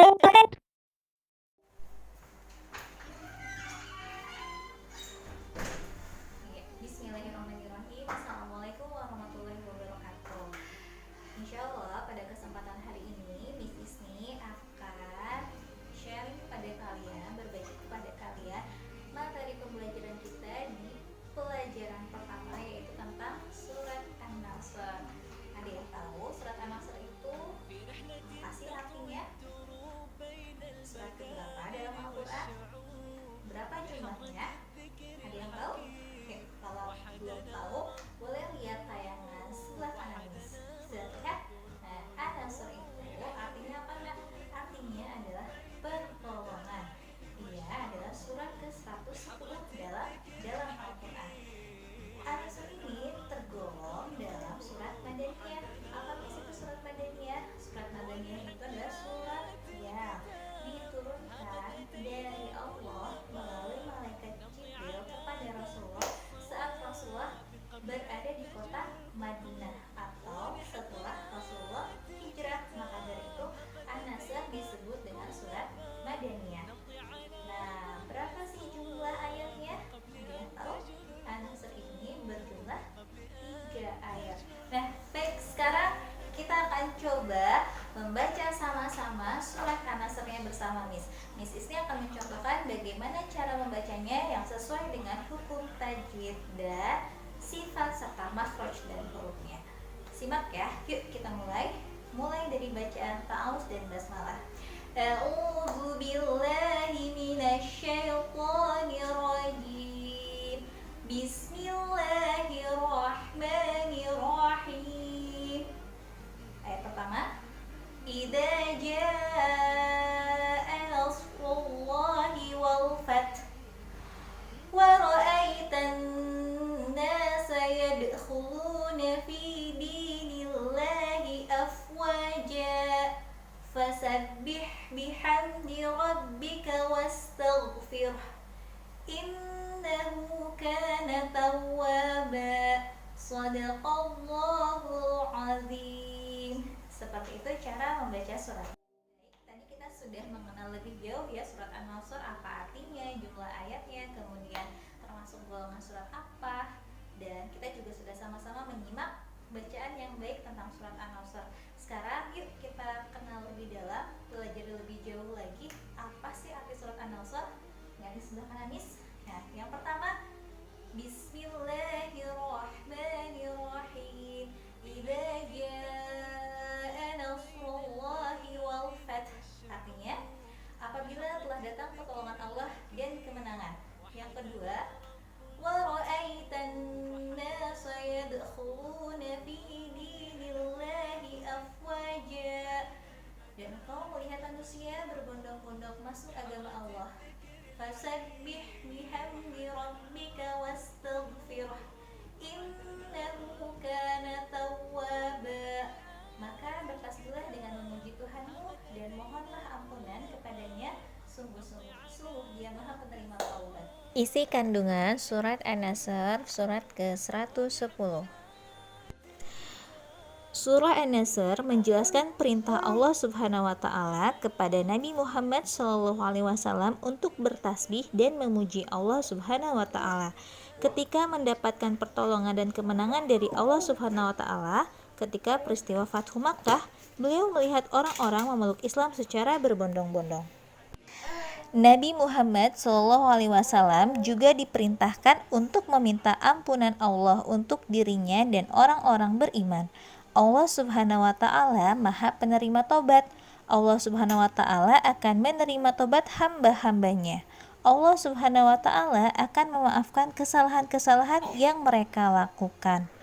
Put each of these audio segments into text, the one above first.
Bismillahirrahmanirrahim. Assalamualaikum warahmatullahi wabarakatuh. Insya Allah pada kesempatan hari ini Miss Isni akan sharing kepada kalian, berbagi kepada kalian materi pembelajaran kita di pelajaran pertama, yaitu tentang surat An-Nasr. Ada yang tahu surat An-Nasr itu apa sih artinya? Surat keberapa dalam Al-Quran? Berapa jumlahnya? Ada yang tahu? Oke, kalau belum tahu, boleh lihat tayangan sebelah kanan Miss. Sudah lihat? Nah, An-Nasr itu artinya apa, Nak? Artinya adalah pertolongan. Ia adalah surat ke-110 dalam Al-Quran. An-Nasr ini tergolong dalam surat Madaniyah. Apa sih itu surat Madaniyah? Surat Madaniyah itu adalah surat yang diturunkan dari Allah melalui malaikat Jibril kepada Rasulullah saat Rasulullah berada di kota Madinah atau setelah Rasulullah hijrah. Maka dari itu An-Nasr disebut dengan surat Madaniyah. Nah, berapa sih jumlah ayatnya? Ada yang tahu? An-Nasr ini berjumlah 3 ayat. Nah, baik, sekarang kita akan coba membaca sama-sama surat An-Nasr-nya bersama Miss. Miss Isni akan mencontohkan bagaimana cara membacanya yang sesuai dengan hukum tajwid dan sifat serta makhraj dan hurufnya. Simak ya. Yuk kita mulai. Mulai dari bacaan ta'awuz dan basmalah. A'udzu billahi minasyaitonir rajim. Bismillahirrahmanirrahim. Ayat pertama. Idza jaa nasrullahi wal fath wa ra'aitan nasa yadkhuluna fi dinillahi afwaja fasabbih bihamdi rabbika wastaghfirh innahu kana tawwaba. Shadaqallahul azim. Seperti itu cara membaca surat. Tadi kita sudah mengenal lebih jauh ya surat An-Nasr, apa artinya, jumlah ayatnya, kemudian termasuk golongan surat apa, dan kita juga sudah sama-sama menyimak bacaan yang baik tentang surat An-Nasr. Sekarang yuk kita kenal lebih dalam, belajar lebih jauh lagi apa sih arti surat An-Nasr. Yang di sebelah kanan Miss. Nah, yang pertama, Bismillahirrahmanirrahim. Idza jaa nasrullahi wal fath. Artinya, apabila telah datang pertolongan Allah dan kemenangan. Yang kedua, wa ra'aitan nasa yadkhuluna fi dinillahi afwaja. Dan engkau melihat manusia berbondong-bondong masuk agama Allah. Fasabbih bihamdi rabbika wastaghfirh innahu kana tawwaba. Maka bertasbihlah dengan memuji Tuhanmu dan mohonlah ampunan kepadanya, sungguh-sungguh Dia Maha penerima taubat. Isi kandungan surat An-Nasr surat ke-110. Surah An-Nasr menjelaskan perintah Allah Subhanahu wa taala kepada Nabi Muhammad SAW untuk bertasbih dan memuji Allah Subhanahu wa taala ketika mendapatkan pertolongan dan kemenangan dari Allah Subhanahu wa taala. Ketika peristiwa Fathu Makkah, beliau melihat orang-orang memeluk Islam secara berbondong-bondong. Nabi Muhammad SAW juga diperintahkan untuk meminta ampunan Allah untuk dirinya dan orang-orang beriman. Allah Subhanahu wa taala Maha penerima tobat. Allah Subhanahu wa taala akan menerima tobat hamba-hambanya. Allah Subhanahu wa taala akan memaafkan kesalahan-kesalahan yang mereka lakukan.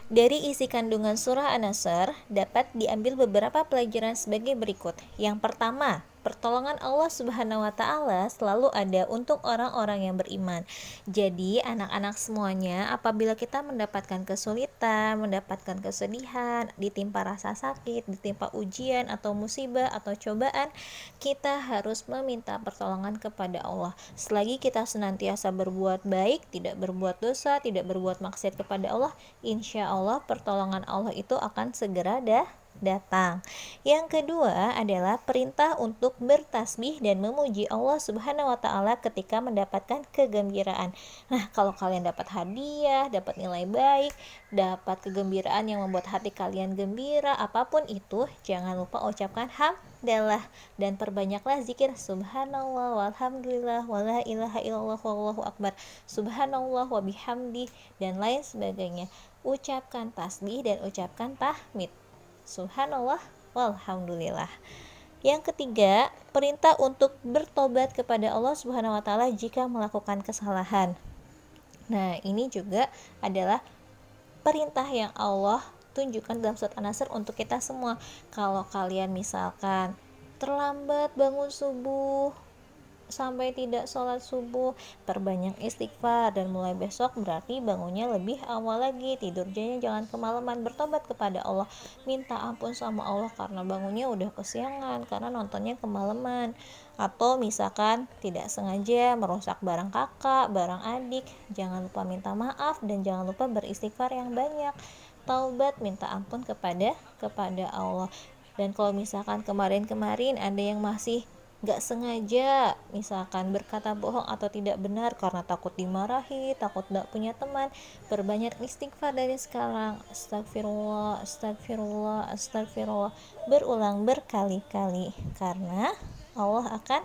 Dari isi kandungan surah An-Nasr dapat diambil beberapa pelajaran sebagai berikut. Yang pertama, pertolongan Allah Subhanahu wa taala selalu ada untuk orang-orang yang beriman. Jadi, anak-anak semuanya, apabila kita mendapatkan kesulitan, mendapatkan kesedihan, ditimpa rasa sakit, ditimpa ujian atau musibah atau cobaan, kita harus meminta pertolongan kepada Allah. Selagi kita senantiasa berbuat baik, tidak berbuat dosa, tidak berbuat maksiat kepada Allah, insya Allah pertolongan Allah itu akan segera datang. Yang kedua adalah perintah untuk bertasbih dan memuji Allah Subhanahu wa taala ketika mendapatkan kegembiraan. Nah, kalau kalian dapat hadiah, dapat nilai baik, dapat kegembiraan yang membuat hati kalian gembira, apapun itu, jangan lupa ucapkan hamdalah dan perbanyaklah zikir subhanallah walhamdulillah wala ilaha illallah wallahu akbar, subhanallah wa bihamdi dan lain sebagainya. Ucapkan tasbih dan ucapkan tahmid. Subhanallah walhamdulillah. Yang ketiga, perintah untuk bertobat kepada Allah Subhanahu wa taala jika melakukan kesalahan. Nah, ini juga adalah perintah yang Allah tunjukkan dalam surat An-Nasr untuk kita semua. Kalau kalian misalkan terlambat bangun subuh sampai tidak sholat subuh, perbanyak istighfar dan mulai besok berarti bangunnya lebih awal lagi, tidurnya jangan kemalaman, bertobat kepada Allah, minta ampun sama Allah karena bangunnya udah kesiangan karena nontonnya kemalaman, atau misalkan tidak sengaja merusak barang kakak, barang adik, jangan lupa minta maaf dan jangan lupa beristighfar yang banyak, taubat, minta ampun kepada Allah. Dan kalau misalkan kemarin-kemarin ada yang masih gak sengaja misalkan berkata bohong atau tidak benar karena takut dimarahi, takut gak punya teman, perbanyak istighfar dari sekarang, astagfirullah, astagfirullah, astagfirullah, berulang berkali-kali, karena Allah akan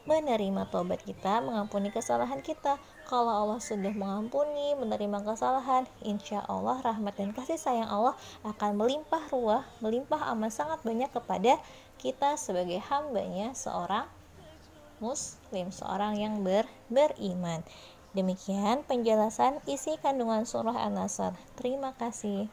menerima taubat kita, mengampuni kesalahan kita. Kalau Allah sudah mengampuni, menerima kesalahan, insya Allah rahmat dan kasih sayang Allah akan melimpah ruah, melimpah amat sangat banyak kepada kita sebagai hambanya seorang muslim, seorang yang beriman. Demikian penjelasan isi kandungan surah An-Nasr. Terima kasih.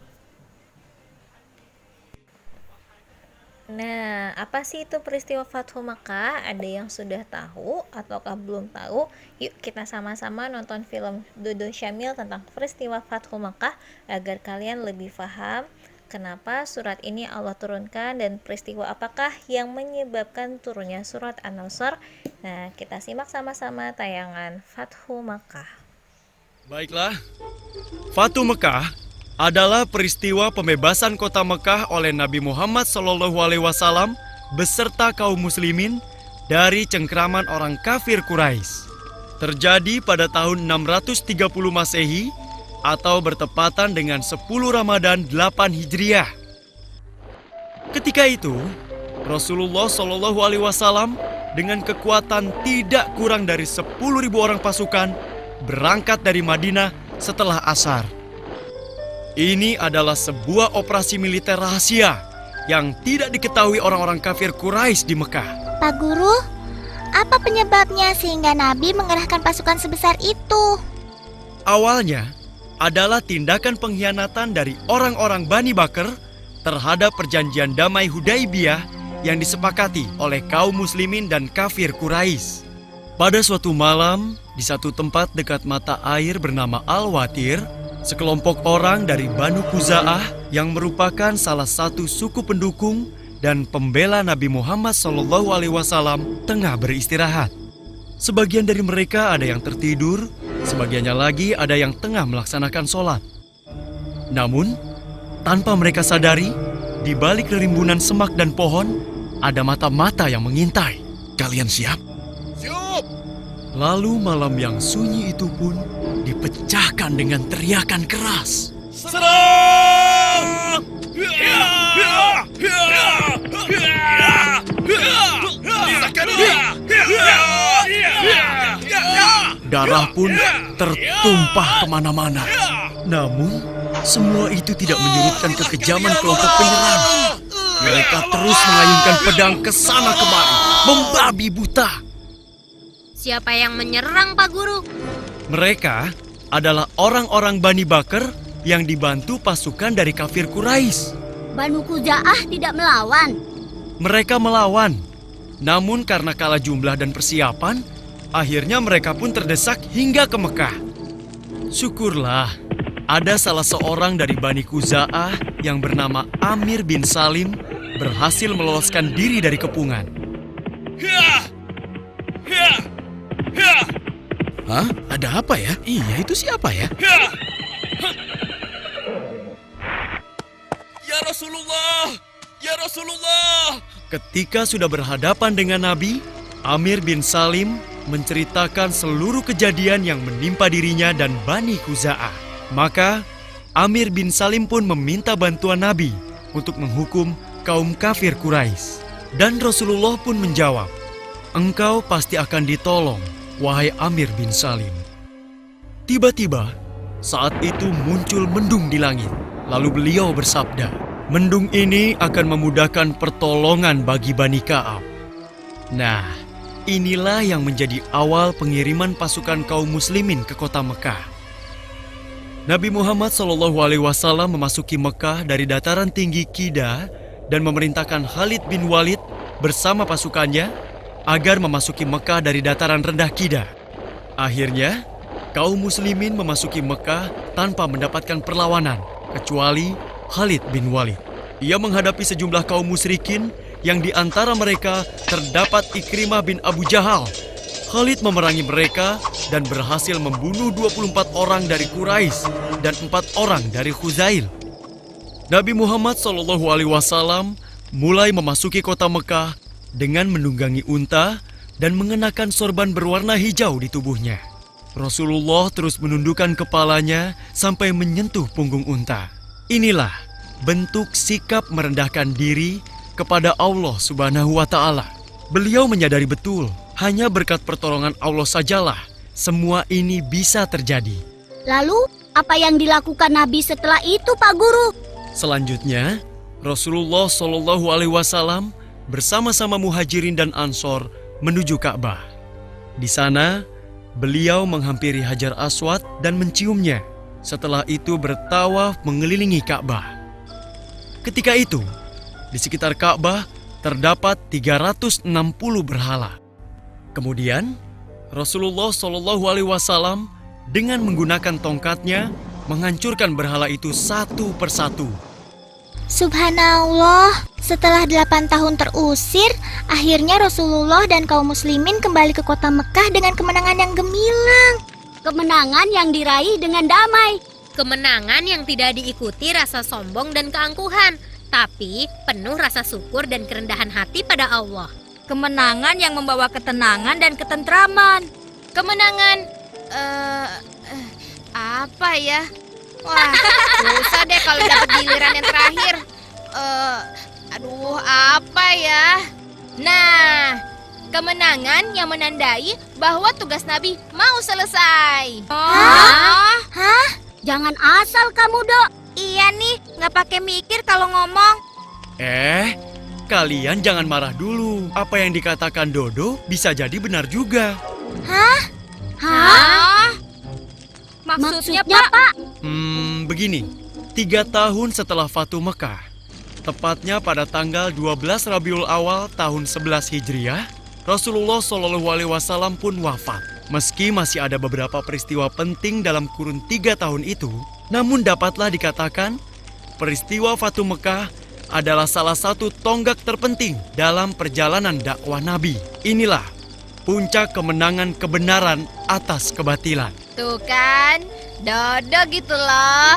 Nah, apa sih itu peristiwa Fathu Makkah? Ada yang sudah tahu ataukah belum tahu? Yuk kita sama-sama nonton film Dodo Syamil tentang peristiwa Fathu Makkah agar kalian lebih paham kenapa surat ini Allah turunkan dan peristiwa apakah yang menyebabkan turunnya surat An-Nasr. Nah, kita simak sama-sama tayangan Fathu Makkah. Baiklah, Fathu Makkah adalah peristiwa pembebasan kota Mekah oleh Nabi Muhammad SAW beserta kaum muslimin dari cengkraman orang kafir Quraisy. Terjadi pada tahun 630 Masehi atau bertepatan dengan 10 Ramadan 8 Hijriah. Ketika itu, Rasulullah SAW dengan kekuatan tidak kurang dari 10.000 orang pasukan berangkat dari Madinah setelah asar. Ini adalah sebuah operasi militer rahasia yang tidak diketahui orang-orang kafir Quraisy di Mekah. Pak Guru, apa penyebabnya sehingga Nabi mengerahkan pasukan sebesar itu? Awalnya adalah tindakan pengkhianatan dari orang-orang Bani Bakr terhadap perjanjian damai Hudaibiyah yang disepakati oleh kaum muslimin dan kafir Quraisy. Pada suatu malam, di satu tempat dekat mata air bernama Al-Watir, sekelompok orang dari Banu Khuza'ah yang merupakan salah satu suku pendukung dan pembela Nabi Muhammad SAW tengah beristirahat. Sebagian dari mereka ada yang tertidur, sebagiannya lagi ada yang tengah melaksanakan sholat. Namun, tanpa mereka sadari, di balik rimbunan semak dan pohon, ada mata-mata yang mengintai. Kalian siap? Siap! Lalu malam yang sunyi itu pun dipecahkan dengan teriakan keras. Serang! Darah pun tertumpah kemana-mana. Namun, semua itu tidak menyurutkan kekejaman kelompok penyerang. Mereka terus mengayunkan pedang ke sana kemari, membabi buta. Siapa yang menyerang, Pak Guru? Mereka adalah orang-orang Bani Bakr yang dibantu pasukan dari kafir Quraisy. Banu Khuza'ah tidak melawan. Mereka melawan, namun karena kalah jumlah dan persiapan, akhirnya mereka pun terdesak hingga ke Mekah. Syukurlah, ada salah seorang dari Bani Khuza'ah yang bernama Amir bin Salim berhasil meloloskan diri dari kepungan. Hah? Ada apa ya? Iya, itu siapa ya? Ya Rasulullah! Ya ya Rasulullah. Ketika sudah berhadapan dengan Nabi, Amir bin Salim menceritakan seluruh kejadian yang menimpa dirinya dan Bani Khuza'ah. Maka Amir bin Salim pun meminta bantuan Nabi untuk menghukum kaum kafir Quraisy. Dan Rasulullah pun menjawab, "Engkau pasti akan ditolong, wahai Amir bin Salim." Tiba-tiba, saat itu muncul mendung di langit. Lalu beliau bersabda, "Mendung ini akan memudahkan pertolongan bagi Bani Ka'ab." Nah, inilah yang menjadi awal pengiriman pasukan kaum muslimin ke kota Mekah. Nabi Muhammad SAW memasuki Mekah dari dataran tinggi Qida dan memerintahkan Khalid bin Walid bersama pasukannya agar memasuki Mekah dari dataran rendah Qida. Akhirnya, kaum muslimin memasuki Mekah tanpa mendapatkan perlawanan, kecuali Khalid bin Walid. Ia menghadapi sejumlah kaum musyrikin yang di antara mereka terdapat Ikrimah bin Abu Jahal. Khalid memerangi mereka dan berhasil membunuh 24 orang dari Quraisy dan 4 orang dari Khuzail. Nabi Muhammad SAW mulai memasuki kota Mekah dengan menunggangi unta dan mengenakan sorban berwarna hijau di tubuhnya. Rasulullah terus menundukkan kepalanya sampai menyentuh punggung unta. Inilah bentuk sikap merendahkan diri kepada Allah Subhanahu wa Ta'ala. Beliau menyadari betul, hanya berkat pertolongan Allah sajalah semua ini bisa terjadi. Lalu, apa yang dilakukan Nabi setelah itu, Pak Guru? Selanjutnya, Rasulullah SAW bersama-sama Muhajirin dan Ansor menuju Ka'bah. Di sana, beliau menghampiri Hajar Aswad dan menciumnya. Setelah itu bertawaf mengelilingi Ka'bah. Ketika itu, di sekitar Ka'bah terdapat 360 berhala. Kemudian, Rasulullah SAW dengan menggunakan tongkatnya menghancurkan berhala itu satu persatu. Subhanallah, setelah 8 tahun terusir, akhirnya Rasulullah dan kaum muslimin kembali ke kota Mekah dengan kemenangan yang gemilang. Kemenangan yang diraih dengan damai. Kemenangan yang tidak diikuti rasa sombong dan keangkuhan, tapi penuh rasa syukur dan kerendahan hati pada Allah. Kemenangan yang membawa ketenangan dan ketentraman. Kemenangan, apa ya? Wah, susah deh kalau dapat giliran yang terakhir. Aduh, apa ya? Nah, kemenangan yang menandai bahwa tugas Nabi mau selesai. Hah? Jangan asal kamu, Dok. Iya nih, nggak pakai mikir kalau ngomong. Kalian jangan marah dulu. Apa yang dikatakan Dodo bisa jadi benar juga. Hah? Maksudnya, Pak? Begini. 3 tahun setelah Fatu Mekah, tepatnya pada tanggal 12 Rabiul Awal tahun 11 Hijriah, Rasulullah SAW pun wafat. Meski masih ada beberapa peristiwa penting dalam kurun 3 tahun itu, namun dapatlah dikatakan peristiwa Fatu Mekah adalah salah satu tonggak terpenting dalam perjalanan dakwah Nabi. Inilah puncak kemenangan kebenaran atas kebatilan. Tuh kan, Dodo gitu loh.